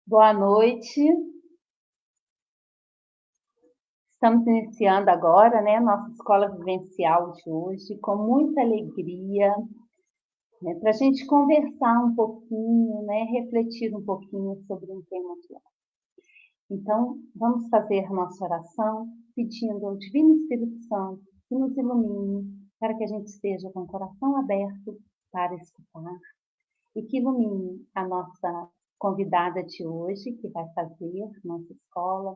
Boa noite. Estamos iniciando agora, né, nossa escola vivencial de hoje, com muita alegria, né, para a gente conversar um pouquinho, né, refletir um pouquinho sobre um tema atual. Então, vamos fazer nossa oração, pedindo ao Divino Espírito Santo que nos ilumine, para que a gente esteja com o coração aberto para escutar, e que ilumine a nossa convidada de hoje, que vai fazer nossa escola,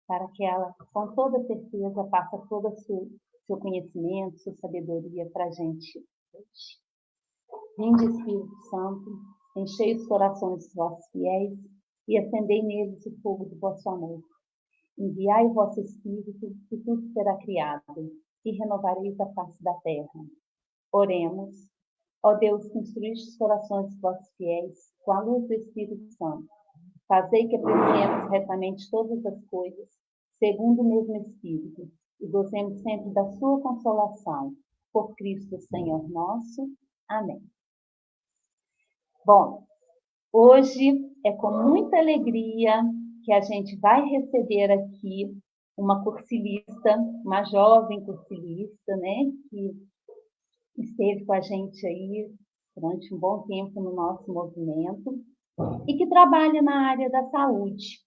para que ela, com toda certeza, passe todo o seu conhecimento, sua sabedoria para a gente hoje. Vinde, Espírito Santo, enchei os corações dos vossos fiéis e acendei neles o fogo do vosso amor. Enviai o vosso Espírito e tudo será criado, e renovareis a face da terra. Oremos. Ó Deus, que instruíste os corações dos vossos fiéis com a luz do Espírito Santo, fazei que apreciemos retamente todas as coisas, segundo o mesmo Espírito, e gozemos sempre da sua consolação. Por Cristo Senhor nosso. Amém. Bom, hoje é com muita alegria que a gente vai receber aqui uma cursilista, uma jovem cursilista, né, que esteve com a gente aí durante um bom tempo no nosso movimento e que trabalha na área da saúde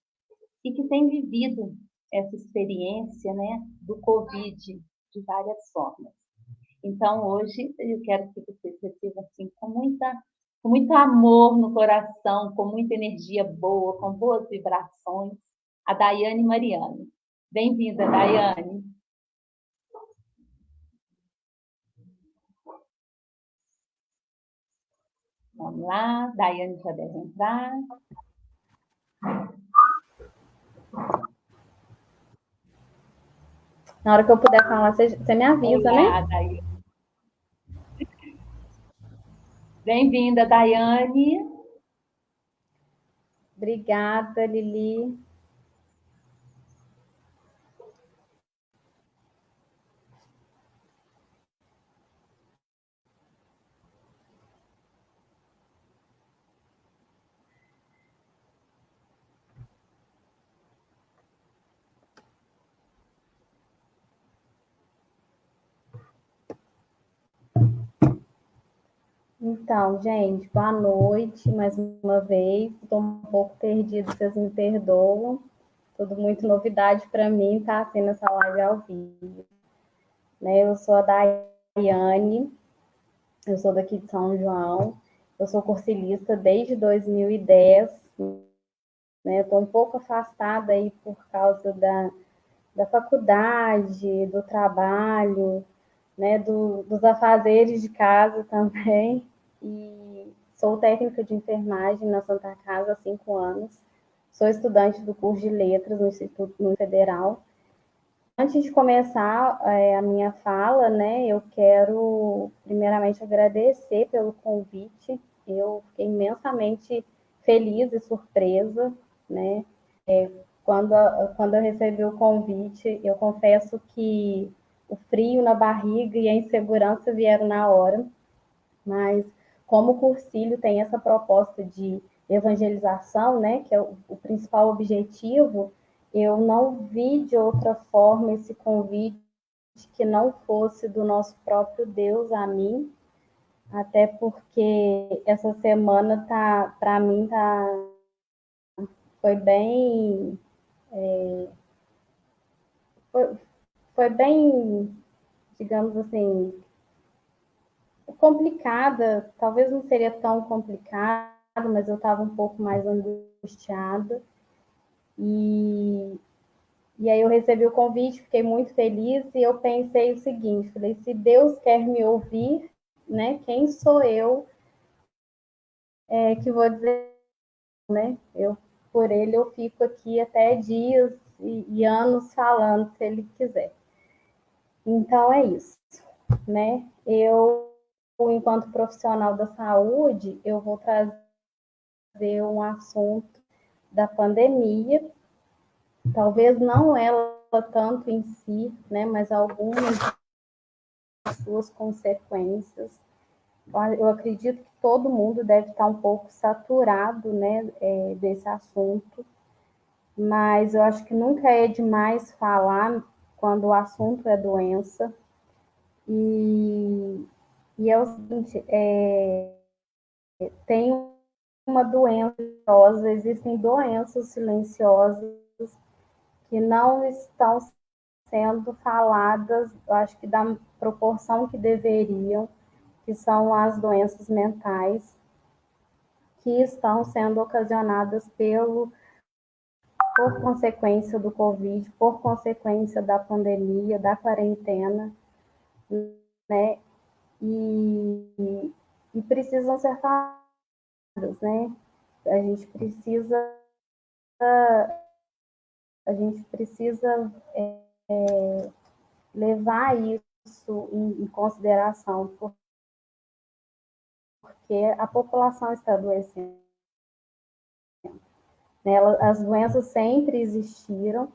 e que tem vivido essa experiência, né, do Covid de várias formas. Então, hoje, eu quero que vocês recebam assim, com muito amor no coração, com muita energia boa, com boas vibrações, a Daiane Mariano. Bem-vinda, Daiane. Vamos lá, Daiane já deve entrar. Na hora que eu puder falar, você me avisa, Olá, né? Daiane. Bem-vinda, Daiane. Obrigada, Lili. Então, gente, boa noite mais uma vez. Estou um pouco perdida, vocês me perdoam. Tudo muito novidade para mim, tá sendo essa live ao vivo. Né? Eu sou a Daiane, eu sou daqui de São João, eu sou cursilista desde 2010, né? Estou um pouco afastada aí por causa da faculdade, do trabalho, né, dos afazeres de casa também. E sou técnica de enfermagem na Santa Casa há 5 anos. Sou estudante do curso de letras no Instituto Federal. Antes de começar a minha fala, né, eu quero primeiramente agradecer pelo convite. Eu fiquei imensamente feliz e surpresa, né? Quando eu recebi o convite, eu confesso que o frio na barriga e a insegurança vieram na hora, mas como o cursilho tem essa proposta de evangelização, né, que é o principal objetivo, eu não vi de outra forma esse convite que não fosse do nosso próprio Deus a mim, até porque essa semana para mim foi bem foi bem, digamos assim, complicada. Talvez não seria tão complicado, mas eu estava um pouco mais angustiada. E aí eu recebi o convite, fiquei muito feliz e eu pensei o seguinte, falei, se Deus quer me ouvir, né, quem sou eu que vou dizer, né? Por ele eu fico aqui até dias e anos falando, se ele quiser. Então é isso, né? Eu enquanto profissional da saúde, eu vou trazer um assunto da pandemia, talvez não ela tanto em si, né, mas algumas de suas consequências. Eu acredito que todo mundo deve estar um pouco saturado, né, desse assunto, mas eu acho que nunca é demais falar quando o assunto é doença. E é o seguinte, tem uma doença silenciosa, existem doenças silenciosas que não estão sendo faladas, eu acho que da proporção que deveriam, que são as doenças mentais, que estão sendo ocasionadas por consequência do Covid, por consequência da pandemia, da quarentena, né? E precisam ser faladas, né? A gente precisa, levar isso em consideração, porque a população está adoecendo. As doenças sempre existiram,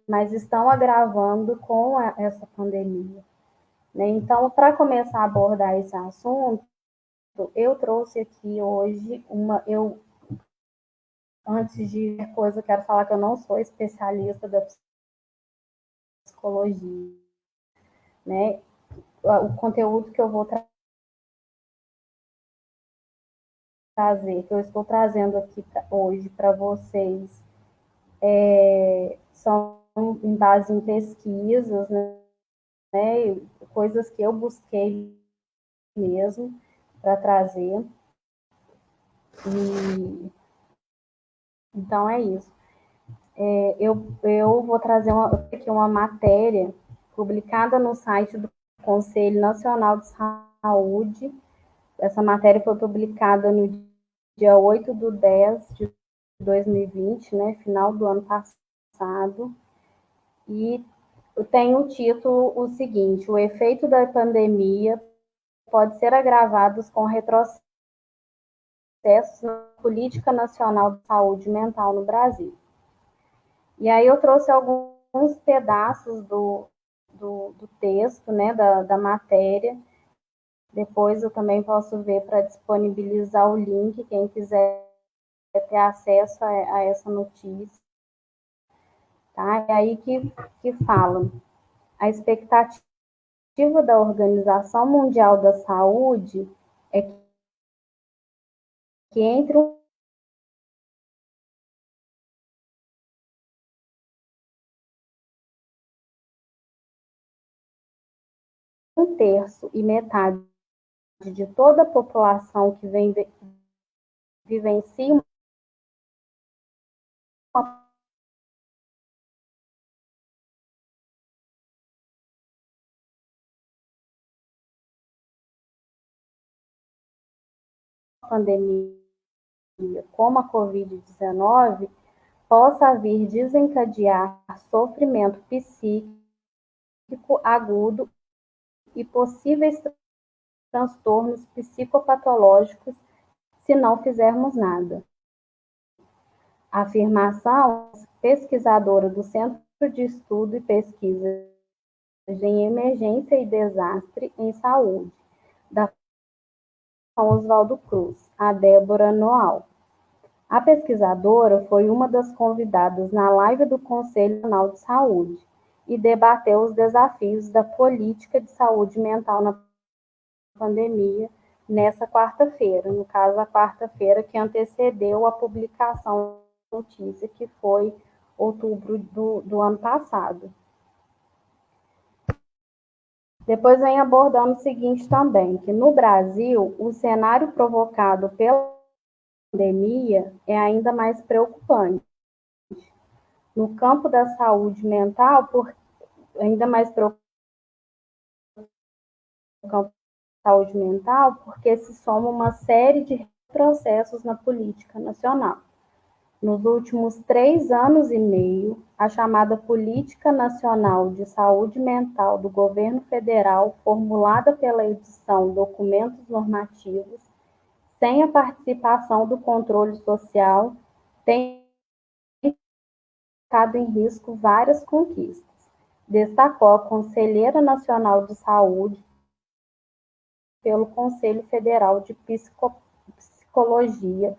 mas estão agravando com essa pandemia. Então, para começar a abordar esse assunto, eu trouxe aqui hoje antes de coisa, quero falar que eu não sou especialista da psicologia, né? O conteúdo que eu vou trazer, que eu estou trazendo aqui hoje para vocês, são em base em pesquisas, né? Coisas que eu busquei mesmo para trazer. E então é isso. Eu vou trazer aqui uma matéria publicada no site do Conselho Nacional de Saúde. Essa matéria foi publicada no dia 8/10 de 2020, né, final do ano passado, e tem o título o seguinte: o efeito da pandemia pode ser agravado com retrocessos na política nacional de saúde mental no Brasil. E aí eu trouxe alguns pedaços do texto, né, da matéria. Depois eu também posso ver para disponibilizar o link, quem quiser ter acesso a essa notícia. Tá? É aí que fala. A expectativa da Organização Mundial da Saúde é que entre um terço e metade de toda a população que vivencia uma pandemia como a Covid-19 possa vir desencadear sofrimento psíquico agudo e possíveis transtornos psicopatológicos se não fizermos nada. A afirmação pesquisadora do Centro de Estudo e Pesquisa em Emergência e Desastre em Saúde, da Fundação Oswaldo Cruz, a Débora Noal. A pesquisadora foi uma das convidadas na live do Conselho Nacional de Saúde e debateu os desafios da política de saúde mental na pandemia nessa quarta-feira, no caso, a quarta-feira que antecedeu a publicação da notícia, que foi outubro do ano passado. Depois vem abordando o seguinte também, que no Brasil, o cenário provocado pela pandemia é ainda mais preocupante. No campo da saúde mental, ainda mais preocupante no campo da saúde mental, porque se soma uma série de retrocessos na política nacional. nos últimos 3 anos e meio, a chamada Política Nacional de Saúde Mental do Governo Federal, formulada pela edição Documentos Normativos, sem a participação do controle social, tem colocado em risco várias conquistas. Destacou a Conselheira Nacional de Saúde pelo Conselho Federal de Psicologia,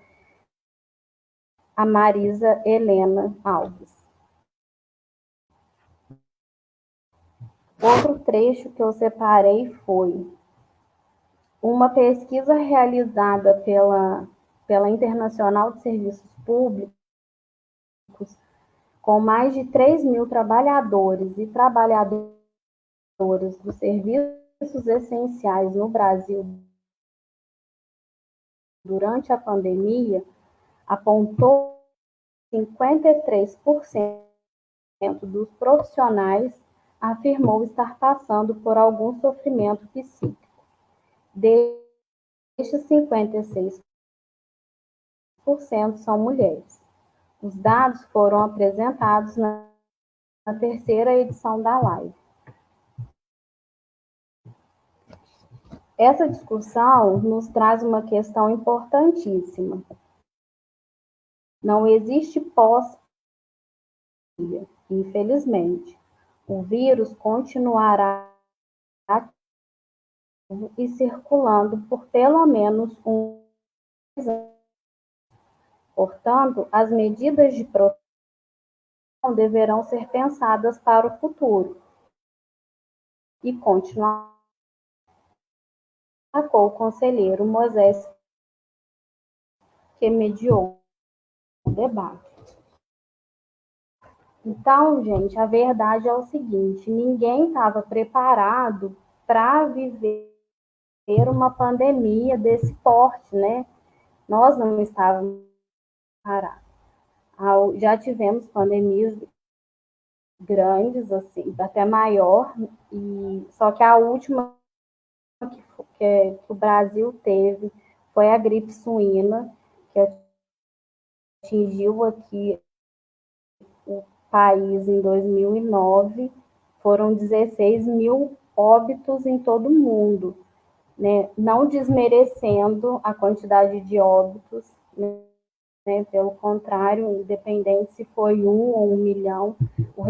a Marisa Helena Alves. Outro trecho que eu separei foi uma pesquisa realizada pela Internacional de Serviços Públicos, com mais de 3.000 trabalhadores e trabalhadoras dos serviços essenciais no Brasil durante a pandemia, apontou que 53% dos profissionais afirmou estar passando por algum sofrimento psíquico. Destes 56% são mulheres. Os dados foram apresentados na terceira edição da live. Essa discussão nos traz uma questão importantíssima. Não existe pós-pandemia, infelizmente. O vírus continuará ativo e circulando por pelo menos um ano. Portanto, as medidas de proteção deverão ser pensadas para o futuro e continuar, destacou o conselheiro Moisés, que mediou o debate. Então, gente, a verdade é o seguinte: ninguém estava preparado para viver uma pandemia desse porte, né? Nós não estávamos preparados. Já tivemos pandemias grandes, assim, até maior, só que a última que o Brasil teve foi a gripe suína, que atingiu aqui o país em 2009, foram 16 mil óbitos em todo o mundo, né? Não desmerecendo a quantidade de óbitos, né? Pelo contrário, independente se foi 1 ou 1 milhão, o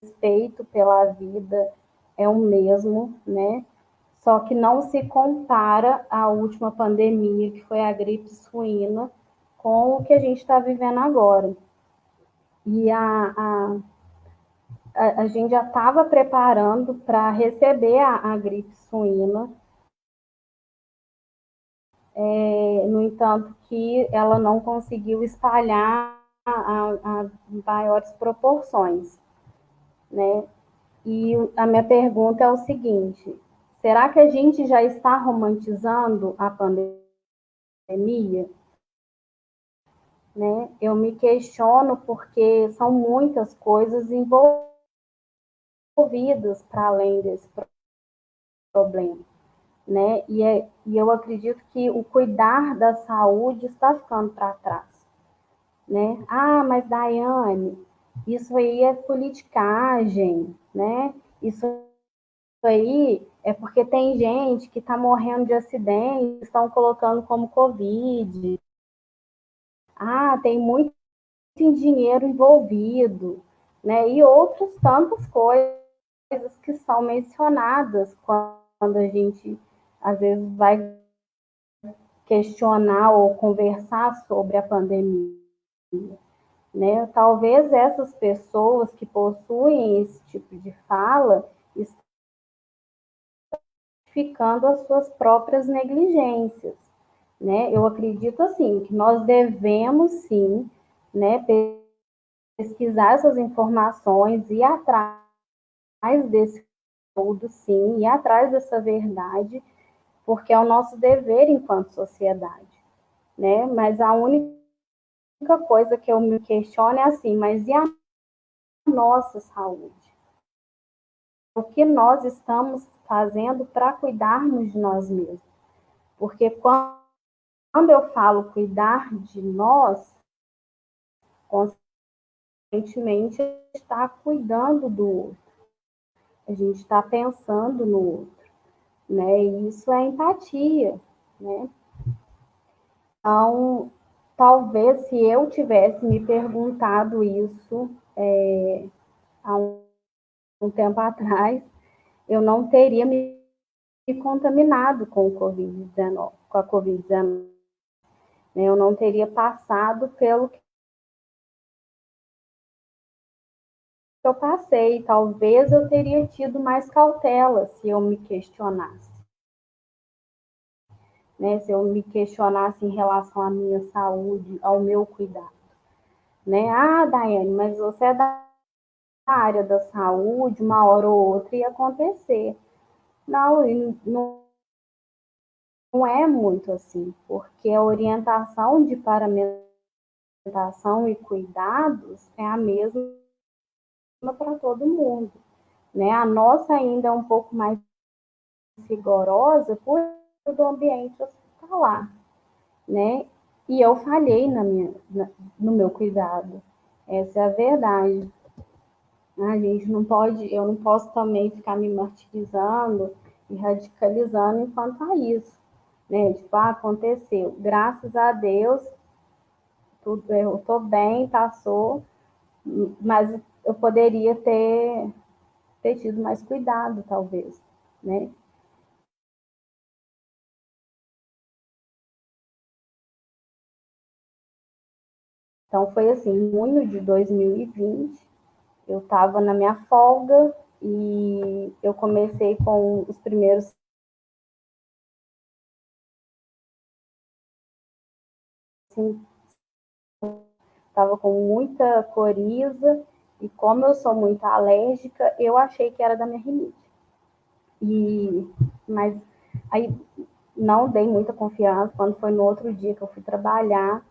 respeito pela vida é o mesmo, né? Só que não se compara à última pandemia, que foi a gripe suína, com o que a gente está vivendo agora. E a gente já estava preparando para receber a gripe suína, no entanto que ela não conseguiu espalhar a maiores proporções, né? E a minha pergunta é o seguinte: será que a gente já está romantizando a pandemia? Né? Eu me questiono porque são muitas coisas envolvidas para além desse problema, né? E eu acredito que o cuidar da saúde está ficando para trás, né? Ah, mas Daiane, isso aí é politicagem, né? Isso aí é porque tem gente que está morrendo de acidente, estão colocando como Covid. Ah, tem muito dinheiro envolvido, né? E outras tantas coisas que são mencionadas quando a gente, às vezes, vai questionar ou conversar sobre a pandemia, né? Talvez essas pessoas que possuem esse tipo de fala estejam justificando as suas próprias negligências, né? Eu acredito, assim, que nós devemos, sim, né, pesquisar essas informações, ir atrás desse conteúdo, sim, ir atrás dessa verdade, porque é o nosso dever enquanto sociedade, né? Mas a única coisa que eu me questiono é assim, mas e a nossa saúde? O que nós estamos fazendo para cuidarmos de nós mesmos? Porque quando eu falo cuidar de nós, conscientemente está cuidando do outro, a gente está pensando no outro, né? E isso é empatia, né? Então, talvez se eu tivesse me perguntado isso há um tempo atrás, eu não teria me contaminado com o Covid-19, com a Covid-19. Eu não teria passado pelo que eu passei. Talvez eu teria tido mais cautela se eu me questionasse. Né? Se eu me questionasse em relação à minha saúde, ao meu cuidado. Né? Ah, Daiane, mas você é da área da saúde, uma hora ou outra ia acontecer. Não, não é muito assim, porque a orientação de paramentação e cuidados é a mesma para todo mundo. Né? A nossa ainda é um pouco mais rigorosa por do ambiente hospitalar, né? E eu falhei no meu cuidado. Essa é a verdade. A gente não pode, eu não posso também ficar me martirizando e radicalizando enquanto a isso, né? Tipo, aconteceu. Graças a Deus, tudo, eu estou bem, passou, mas eu poderia ter tido mais cuidado, talvez, né? Então, foi assim, em junho de 2020, eu estava na minha folga e eu comecei com os primeiros estava com muita coriza e como eu sou muito alérgica, eu achei que era da minha rinite. Mas aí não dei muita confiança. Quando foi no outro dia que eu fui trabalhar,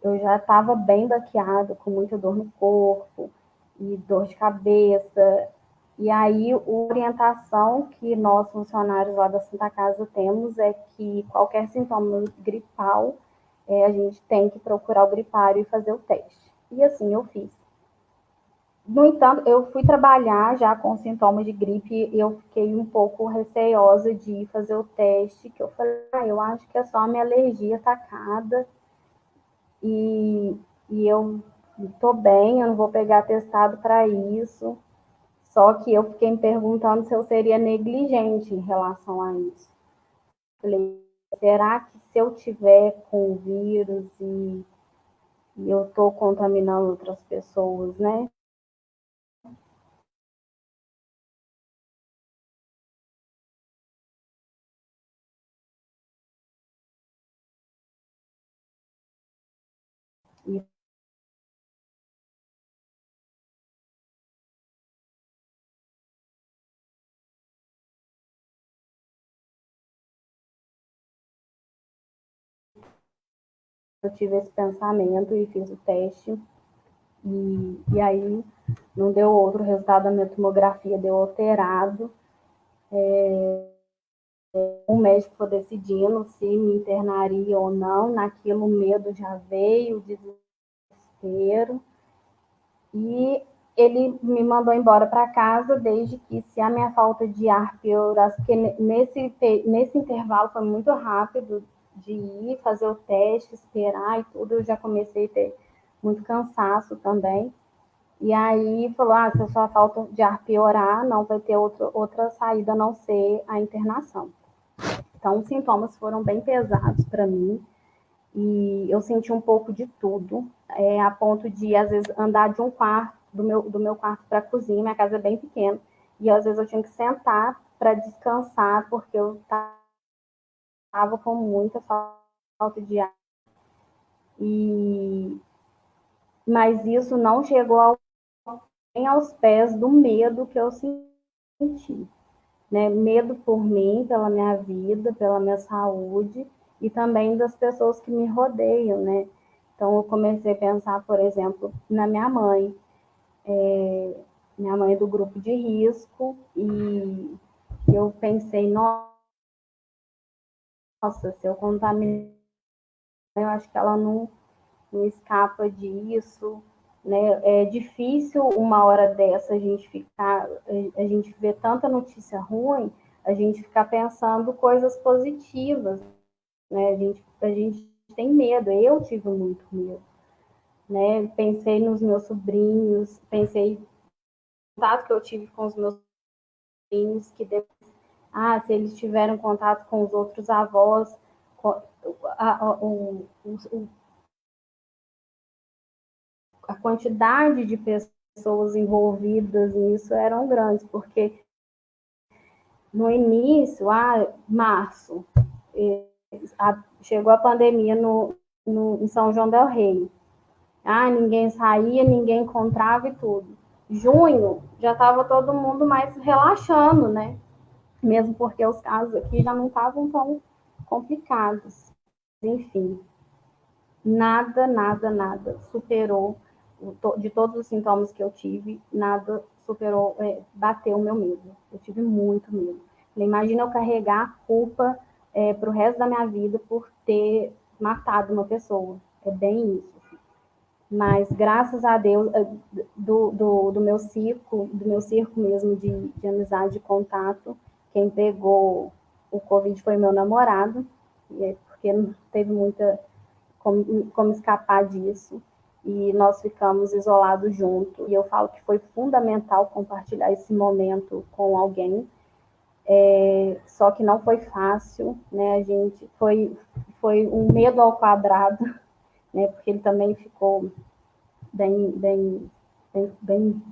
eu já estava bem baqueada, com muita dor no corpo e dor de cabeça. E aí, a orientação que nós, funcionários lá da Santa Casa, temos é que qualquer sintoma gripal, a gente tem que procurar o gripário e fazer o teste. E assim eu fiz. No entanto, eu fui trabalhar já com sintomas de gripe e eu fiquei um pouco receosa de ir fazer o teste, que eu falei, eu acho que é só a minha alergia atacada e, e eu estou bem, eu não vou pegar atestado para isso. Só que eu fiquei me perguntando se eu seria negligente em relação a isso. Falei, será que se eu tiver com o vírus e eu estou contaminando outras pessoas, né? E eu tive esse pensamento e fiz o teste. E aí não deu outro, o resultado da minha tomografia deu alterado. O médico foi decidindo se me internaria ou não, naquilo o medo já veio, o desespero. E ele me mandou embora para casa, desde que se a minha falta de ar piorasse, porque nesse intervalo foi muito rápido de ir fazer o teste, esperar e tudo, eu já comecei a ter muito cansaço também. E aí falou, se a sua falta de ar piorar, não vai ter outra saída a não ser a internação. Então, os sintomas foram bem pesados para mim e eu senti um pouco de tudo, a ponto de, às vezes, andar de um quarto, do meu quarto para a cozinha, minha casa é bem pequena, e às vezes eu tinha que sentar para descansar, porque eu estava com muita falta de ar. E... Mas isso não chegou nem aos pés do medo que eu senti. Né? Medo por mim, pela minha vida, pela minha saúde e também das pessoas que me rodeiam, né? Então eu comecei a pensar, por exemplo, na minha mãe. Minha mãe é do grupo de risco e eu pensei, nossa, se eu contaminar, eu acho que ela não escapa disso. né? É difícil uma hora dessa a gente vê tanta notícia ruim, a gente ficar pensando coisas positivas, né? A gente tem medo, eu tive muito medo, né? Pensei nos meus sobrinhos, pensei no contato que eu tive com os meus sobrinhos, se eles tiveram contato com os outros avós, a, a, o, a quantidade de pessoas envolvidas nisso eram grandes, porque no início, março, chegou a pandemia em São João del Rei. Ninguém saía, ninguém encontrava e tudo. Junho, já estava todo mundo mais relaxando, né? Mesmo porque os casos aqui já não estavam tão complicados. Enfim, nada superou, de todos os sintomas que eu tive, nada superou, bateu o meu medo. Eu tive muito medo. Imagina eu carregar a culpa para o resto da minha vida por ter matado uma pessoa. É bem isso. Mas graças a Deus, do meu circo mesmo de amizade e contato, quem pegou o Covid foi meu namorado, porque não teve muita como escapar disso. E nós ficamos isolados juntos. E eu falo que foi fundamental compartilhar esse momento com alguém. Só que não foi fácil, né? A gente foi um medo ao quadrado, né? Porque ele também ficou bem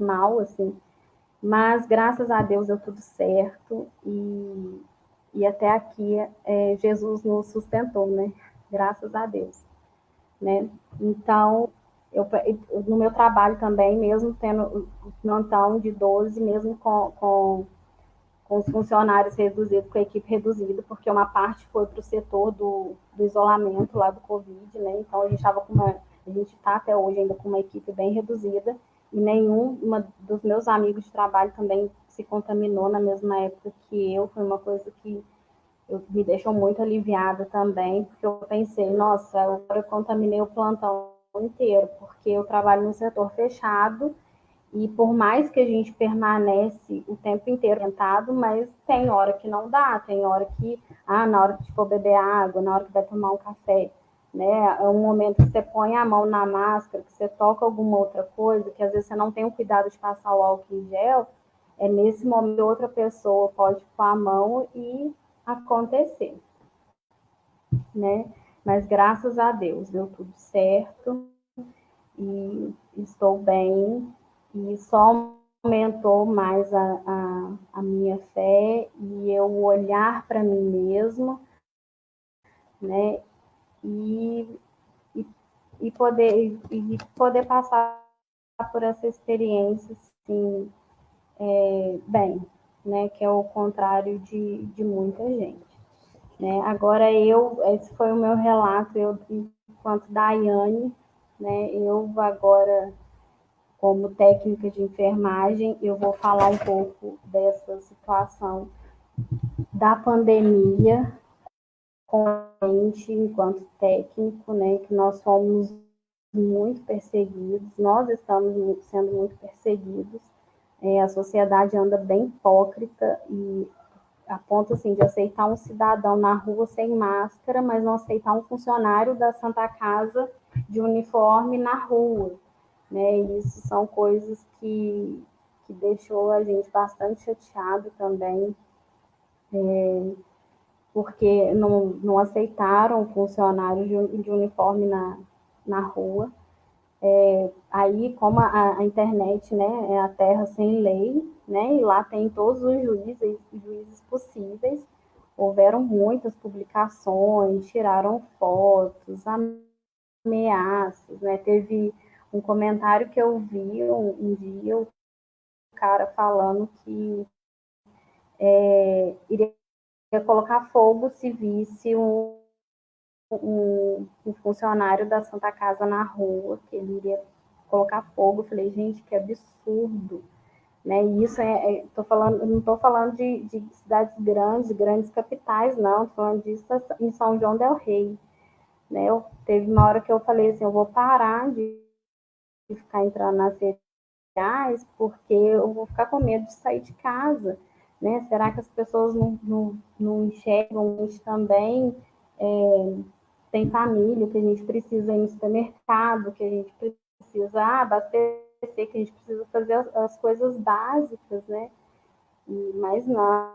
mal, assim. Mas, graças a Deus, deu tudo certo. E até aqui, Jesus nos sustentou, né? Graças a Deus. Né? Então, no meu trabalho também, mesmo tendo o plantão de 12, mesmo com os funcionários reduzidos, com a equipe reduzida, porque uma parte foi para o setor do isolamento lá do Covid, né? Então a gente está até hoje ainda com uma equipe bem reduzida, e nenhum dos meus amigos de trabalho também se contaminou na mesma época que eu. Foi uma coisa que me deixou muito aliviada também, porque eu pensei, nossa, eu contaminei o plantão inteiro, porque eu trabalho no setor fechado, e por mais que a gente permanece o tempo inteiro sentado, mas tem hora que não dá, tem hora que, na hora que for beber água, na hora que vai tomar um café, né? É um momento que você põe a mão na máscara, que você toca alguma outra coisa, que às vezes você não tem o cuidado de passar o álcool em gel, é nesse momento que outra pessoa pode pôr a mão e acontecer, né? Mas graças a Deus deu tudo certo e estou bem, e só aumentou mais a minha fé e eu olhar para mim mesmo, né? E, poder passar por essa experiência, assim, bem, né? Que é o contrário de muita gente. Né? Agora, esse foi o meu relato, enquanto Daiane, né? Eu agora, como técnica de enfermagem, eu vou falar um pouco dessa situação da pandemia com a gente, enquanto técnico, né? Que nós fomos muito perseguidos, nós estamos sendo muito perseguidos, a sociedade anda bem hipócrita e a ponto assim, de aceitar um cidadão na rua sem máscara, mas não aceitar um funcionário da Santa Casa de uniforme na rua. Né? E isso são coisas que deixou a gente bastante chateado também, porque não aceitaram funcionários de uniforme na rua. Aí, como a internet, né, é a terra sem lei, né, e lá tem todos os juízes possíveis, houveram muitas publicações, tiraram fotos, ameaças, né, teve um comentário que eu vi um dia, o cara falando que iria colocar fogo se visse um funcionário da Santa Casa na rua, que ele iria colocar fogo. Eu falei, gente, que absurdo. Né? E isso não estou falando de cidades grandes capitais, não, estou falando disso em São João del Rei. Né? Teve uma hora que eu falei assim, eu vou parar de ficar entrando nas redes sociais, porque eu vou ficar com medo de sair de casa, né? Será que as pessoas não enxergam isso também? Tem família, que a gente precisa ir no supermercado, que a gente precisa abastecer, que a gente precisa fazer as coisas básicas, né? Mas não,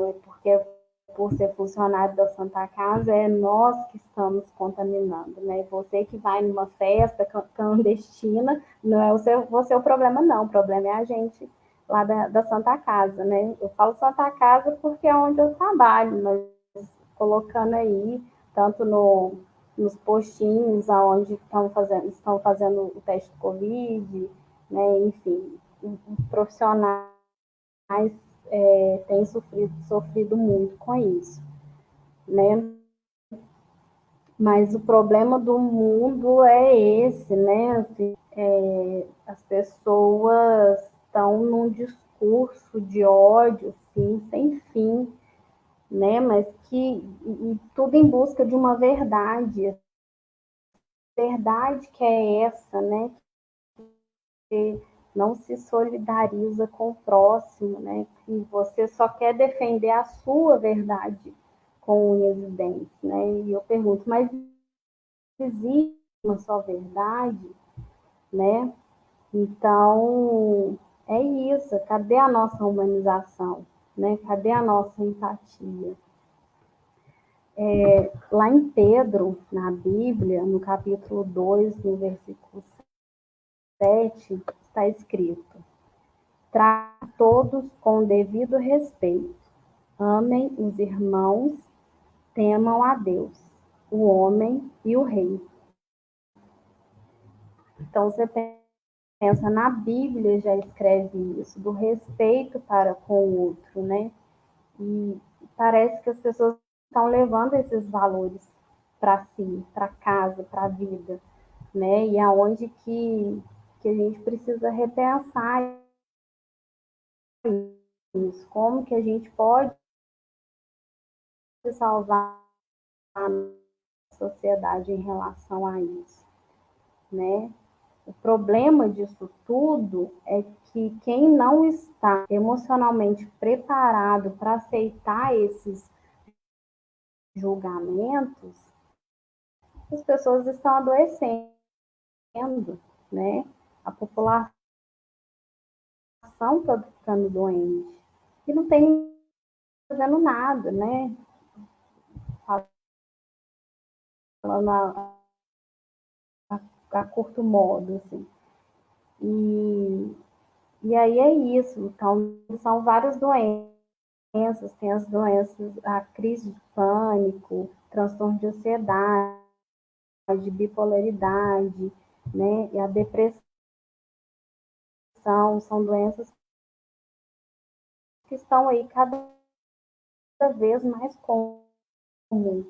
é porque por ser funcionário da Santa Casa, é nós que estamos contaminando, né? Você que vai numa festa clandestina, não é você o problema, não. O problema é a gente lá da Santa Casa, né? Eu falo Santa Casa porque é onde eu trabalho, mas colocando aí, tanto nos postinhos onde estão fazendo o teste de Covid, né? Enfim, os profissionais têm sofrido muito com isso, né? Mas o problema do mundo é esse, né? Assim, as pessoas estão num discurso de ódio, assim, sem fim, né? Mas e tudo em busca de uma verdade. Verdade que é essa, né? Que não se solidariza com o próximo, né? Que você só quer defender a sua verdade com unhas e dentes, né? E eu pergunto, mas existe uma só verdade, né? Então, é isso. Cadê a nossa humanização, né? Cadê a nossa empatia? Lá em Pedro, na Bíblia, no capítulo 2, no versículo 7, está escrito: tratem todos com o devido respeito, amem os irmãos, temam a Deus, o homem e o rei. Então, você pensa, na Bíblia já escreve isso, do respeito para com o outro, né? E parece que as pessoas estão levando esses valores para si, para casa, para a vida, né? E aonde que a gente precisa repensar isso, como que a gente pode salvar a sociedade em relação a isso, né? O problema disso tudo é que quem não está emocionalmente preparado para aceitar esses julgamentos, as pessoas estão adoecendo, né? A população está ficando doente e não tem fazendo nada, né? Falando a curto modo, assim. E aí é isso. Então, são várias doenças, tem as doenças, a crise de pânico, transtorno de ansiedade, bipolaridade, né? E a depressão, são doenças que estão aí cada vez mais comuns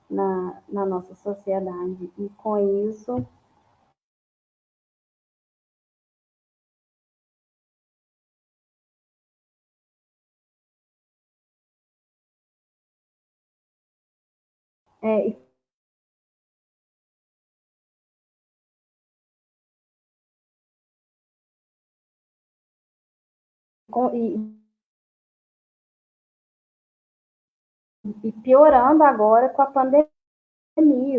na nossa sociedade. E com isso, é, e piorando agora com a pandemia.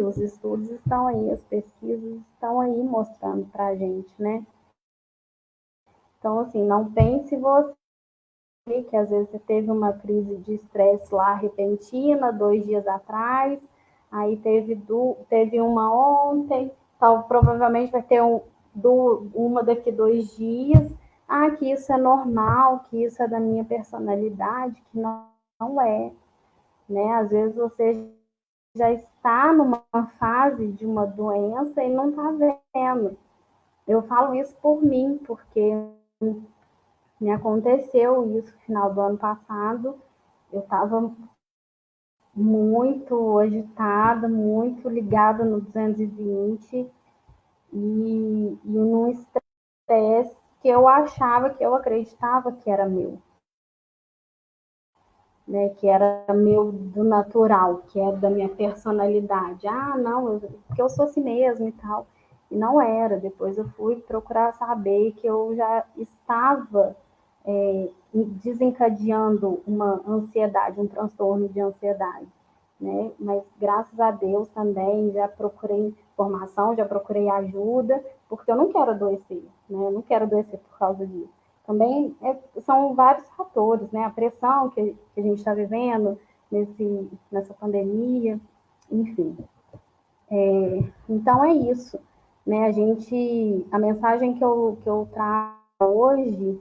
Os estudos estão aí, as pesquisas estão aí mostrando para a gente, né? Então, assim, não pense você que às vezes você teve uma crise de estresse lá repentina, 2 dias atrás, aí teve uma ontem, então provavelmente vai ter uma daqui 2 dias. Ah, que isso é normal, que isso é da minha personalidade, que não é, né? Às vezes você já está numa fase de uma doença e não está vendo. Eu falo isso por mim, porque me aconteceu isso no final do ano passado. Eu estava muito agitada, muito ligada no 220 e num estresse que eu achava, que eu acreditava que era meu, né? Que era meu do natural, que era da minha personalidade. Ah, não, porque eu sou assim mesmo e tal. E não era. Depois eu fui procurar saber que eu já estava desencadeando uma ansiedade, um transtorno de ansiedade, né? Mas graças a Deus também já procurei informação, já procurei ajuda, porque eu não quero adoecer, né? Eu não quero adoecer por causa disso. Também são vários fatores, né? A pressão que a gente está vivendo nessa pandemia, enfim. Então é isso, né? A mensagem que eu trago hoje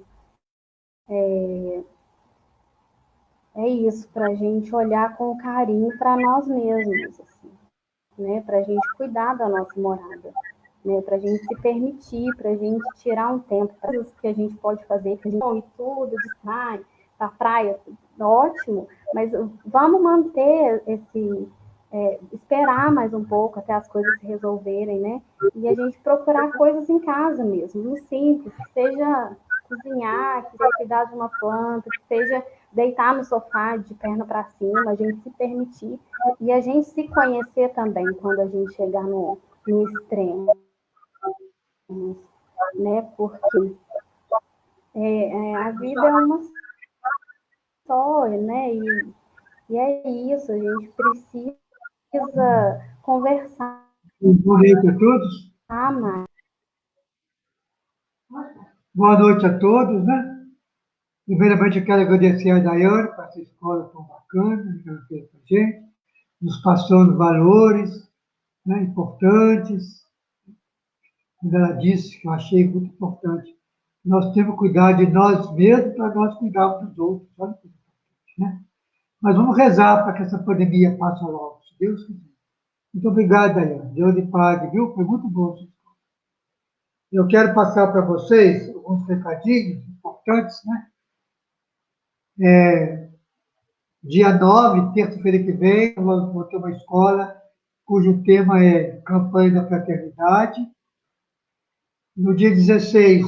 é isso, para a gente olhar com carinho para nós mesmos, assim, né? Para a gente cuidar da nossa morada, né? Para a gente se permitir, para a gente tirar um tempo, coisas que a gente pode fazer, que a gente e tudo, distrai, a praia, ótimo, mas vamos manter esperar mais um pouco até as coisas se resolverem, né? E a gente procurar coisas em casa mesmo, no simples, que seja cozinhar, que seja cuidar de uma planta, que seja deitar no sofá de perna para cima, a gente se permitir e a gente se conhecer também quando a gente chegar no extremo, né? Porque a vida é uma só, né? E é isso, a gente precisa conversar Boa noite a todos. mais. Boa noite a todos, né? Primeiramente, eu quero agradecer a Daiane por essa escola tão bacana que ela fez para a gente, nos passando valores, né, importantes. Quando ela disse, que eu achei muito importante, nós temos que cuidar de nós mesmos para nós cuidarmos dos outros. Olha que importante, né? Mas vamos rezar para que essa pandemia passe logo, se Deus quiser. Muito obrigado, Daiane. Deus lhe pague, viu? Foi muito bom. Eu quero passar para vocês alguns recadinhos importantes, né? Dia 9, terça-feira que vem, eu vou ter uma escola cujo tema é Campanha da Fraternidade. No dia 16,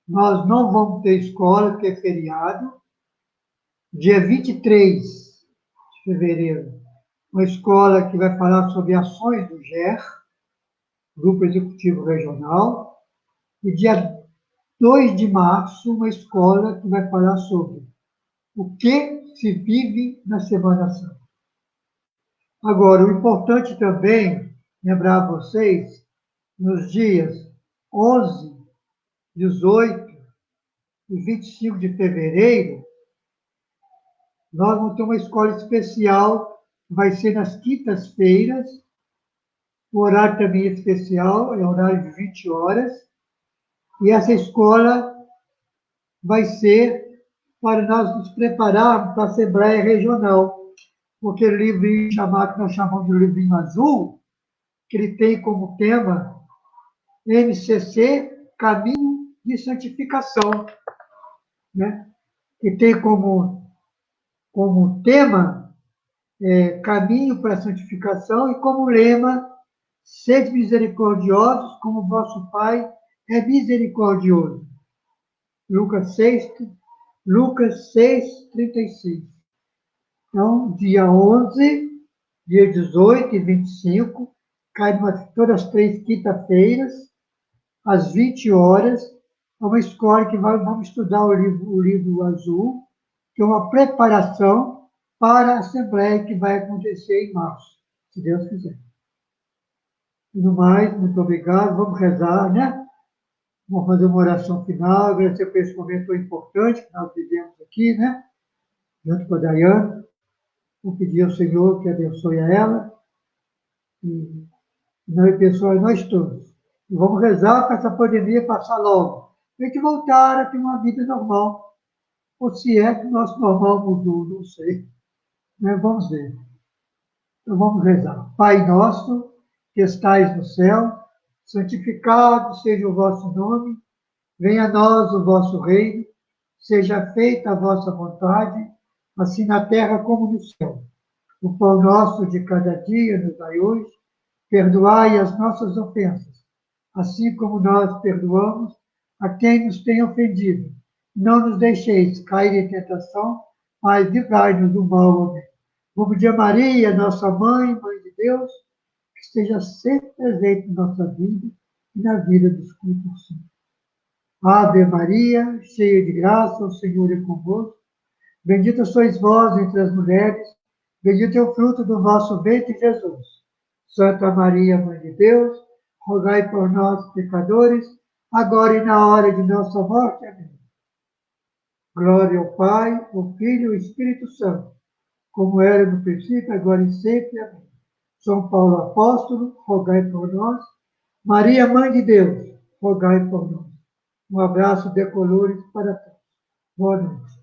nós não vamos ter escola, porque é feriado. Dia 23 de fevereiro, uma escola que vai falar sobre ações do GER, Grupo Executivo Regional. E dia 2 de março, uma escola que vai falar sobre o que se vive na Semana Santa. Agora, o importante também lembrar a vocês, nos dias 11, 18 e 25 de fevereiro, nós vamos ter uma escola especial, que vai ser nas quintas-feiras, o horário também é especial, é horário de 20 horas, e essa escola vai ser para nós nos prepararmos para a Assembleia Regional, porque o livrinho chamado, que nós chamamos de livrinho azul, que ele tem como tema MCC, Caminho de Santificação, né? Que tem como tema Caminho para a Santificação e como lema Sede misericordiosos como vosso Pai é misericordioso. Lucas 6:36. Então, dia 11, dia 18 e 25, cai todas as 3 quinta-feiras, às 20 horas, é uma escola que vamos estudar o livro azul, que é uma preparação para a Assembleia que vai acontecer em março, se Deus quiser. No mais, muito obrigado. Vamos rezar, né? Vamos fazer uma oração final, agradecer por esse momento tão importante que nós vivemos aqui, né? Junto com a Daiane. Vou pedir ao Senhor que abençoe a ela e não abençoe nós todos. E vamos rezar para essa pandemia passar logo. A gente voltar a ter uma vida normal. Ou se é que o nosso normal mudou, não sei. Mas vamos ver. Então vamos rezar. Pai nosso, que estais no céu, santificado seja o vosso nome, venha a nós o vosso reino, seja feita a vossa vontade, assim na terra como no céu. O pão nosso de cada dia nos dai hoje, perdoai as nossas ofensas, assim como nós perdoamos a quem nos tem ofendido. Não nos deixeis cair em tentação, mas livrai-nos do mal. Amém. Vou pedir a Maria, nossa mãe, mãe de Deus, que esteja sempre presente em nossa vida, e na vida dos cultos. Ave Maria, cheia de graça, o Senhor é convosco. Bendita sois vós entre as mulheres, bendito é o fruto do vosso ventre, Jesus. Santa Maria, Mãe de Deus, rogai por nós, pecadores, agora e na hora de nossa morte. Amém. Glória ao Pai, ao Filho e ao Espírito Santo, como era no princípio, agora e sempre. Amém. São Paulo Apóstolo, rogai por nós. Maria, Mãe de Deus, rogai por nós. Um abraço decolores para todos. Boa noite.